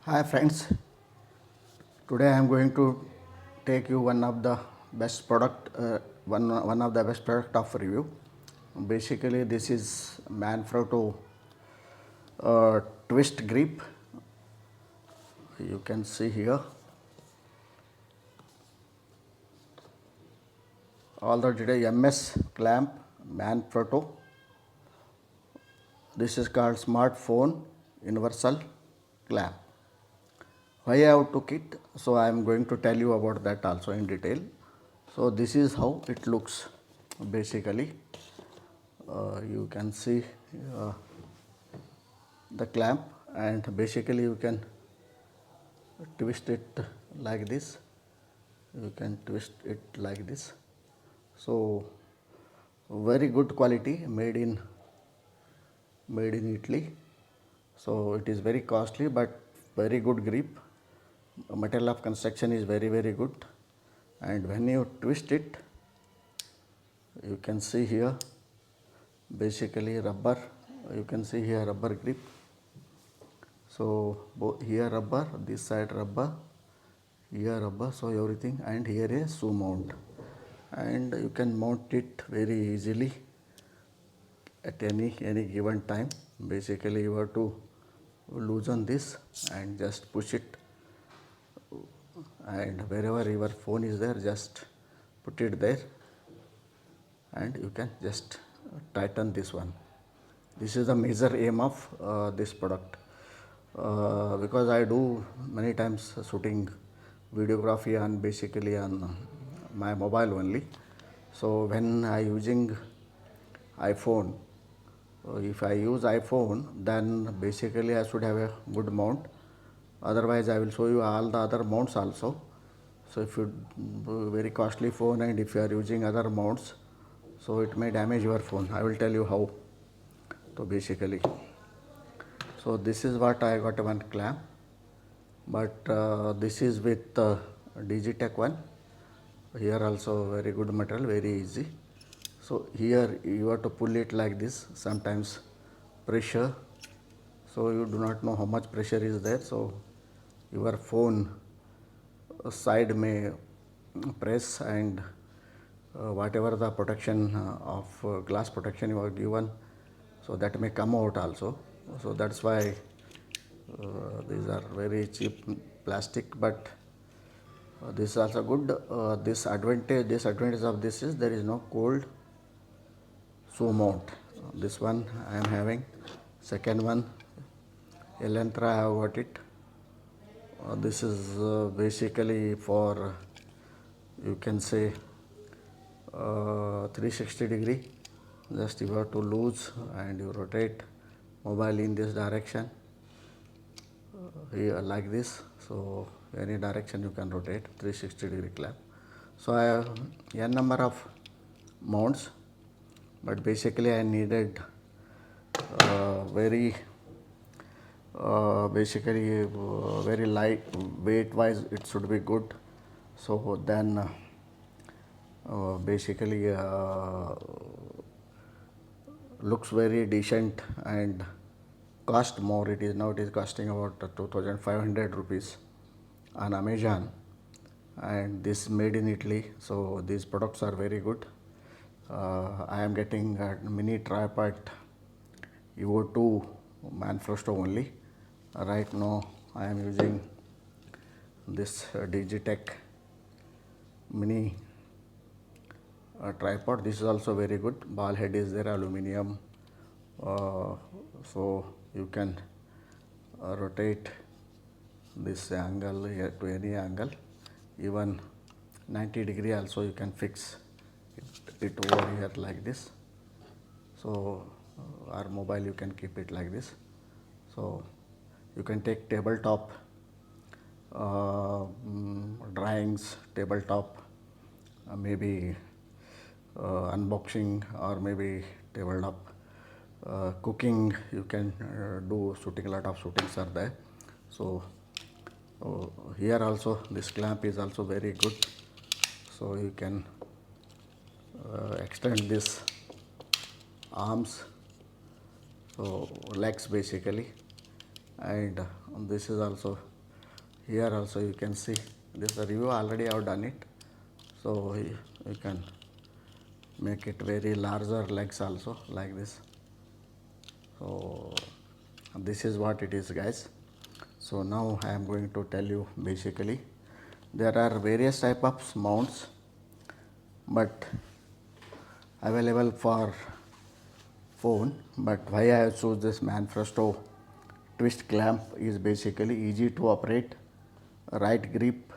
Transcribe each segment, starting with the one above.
Hi friends, today I am going to take you one of the best product, one of the best product of review. Basically, this is Manfrotto twist grip. You can see here all the detail MS clamp Manfrotto. This is called smartphone universal clamp. Why I have took it? So I am going to tell you about that also in detail. So this is how it looks basically. You can see uh, the clamp, and basically you can twist it like this. You can twist it like this. So very good quality, made in Italy. So it is very costly but very good grip. Material of construction is very good, and when you twist it, you can see here basically rubber. You can see here rubber grip. So here rubber, this side rubber, here rubber, so everything, and here a shoe mount, and you can mount it very easily at any given time. Basically you have to loosen this and just push it, and wherever your phone is there, just put it there, and you can just tighten this one. This is the major aim of this product, because I do many times shooting videography on basically on my mobile only. So when I using iPhone, if I use iPhone, then basically I should have a good mount. Otherwise I will show you all the other mounts also. So if you very costly phone and if you are using other mounts, so it may damage your phone. I will tell you how. So basically, so this is what I got, one clamp, but this is with Digitech one. Here also very good material, very easy. So here you have to pull it like this. Sometimes pressure, so you do not know how much pressure is there. So your phone side may press, and whatever the protection of glass protection you are given, so that may come out also. So that's why these are very cheap plastic, but this is also good. Disadvantage of this is there is no cold shoe mount. This one I am having. Second one, Elantra, I have got it. This is basically for, you can say, 360 degree. Just you have to lose and you rotate mobile in this direction, here like this. So any direction you can rotate, 360-degree clamp. So I have n number of mounts, but basically I needed very basically very light weight wise it should be good. So then basically looks very decent and cost more. It is now, it is costing about 2500 rupees on Amazon, and this made in Italy. So these products are very good. I am getting a mini tripod EVO2 Manfrotto only. Right now I am using this Digitech mini tripod. This is also very good. Ball head is there, aluminum. So you can rotate this angle here to any angle, even 90 degree also you can fix it over here like this. So our mobile you can keep it like this. So you can take tabletop drawings, tabletop maybe unboxing, or maybe tabletop cooking. You can do shooting, a lot of shootings are there. So here also this clamp is also very good. So you can extend this arms, so legs basically, and this is also Here also you can see this review, already I have done it. So you can make it very larger legs also like this. So this is what it is, guys. So now I am going to tell you basically there are various type of mounts, but available for phone. But why I choose this Manfrotto twist clamp is basically easy to operate, right grip,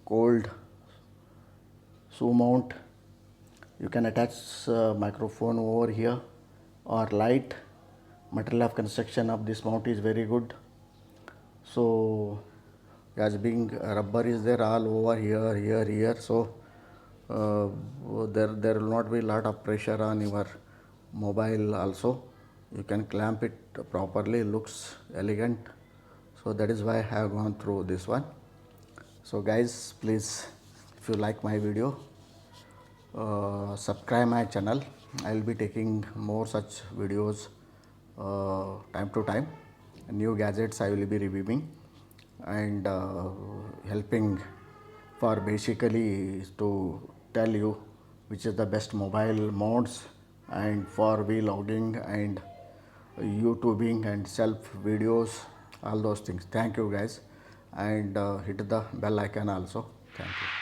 cold shoe mount. You can attach microphone over here or light. Material of construction of this mount is very good. So as being rubber is there all over here, so there will not be lot of pressure on your mobile also. You can clamp it properly, looks elegant. So that is why I have gone through this one. So guys, please, if you like my video, subscribe my channel. I will be taking more such videos time to time. New gadgets I will be reviewing and helping for basically to tell you which is the best mobile modes and for vlogging and YouTubing and self videos, all those things. Thank you guys, and hit the bell icon also. Thank you.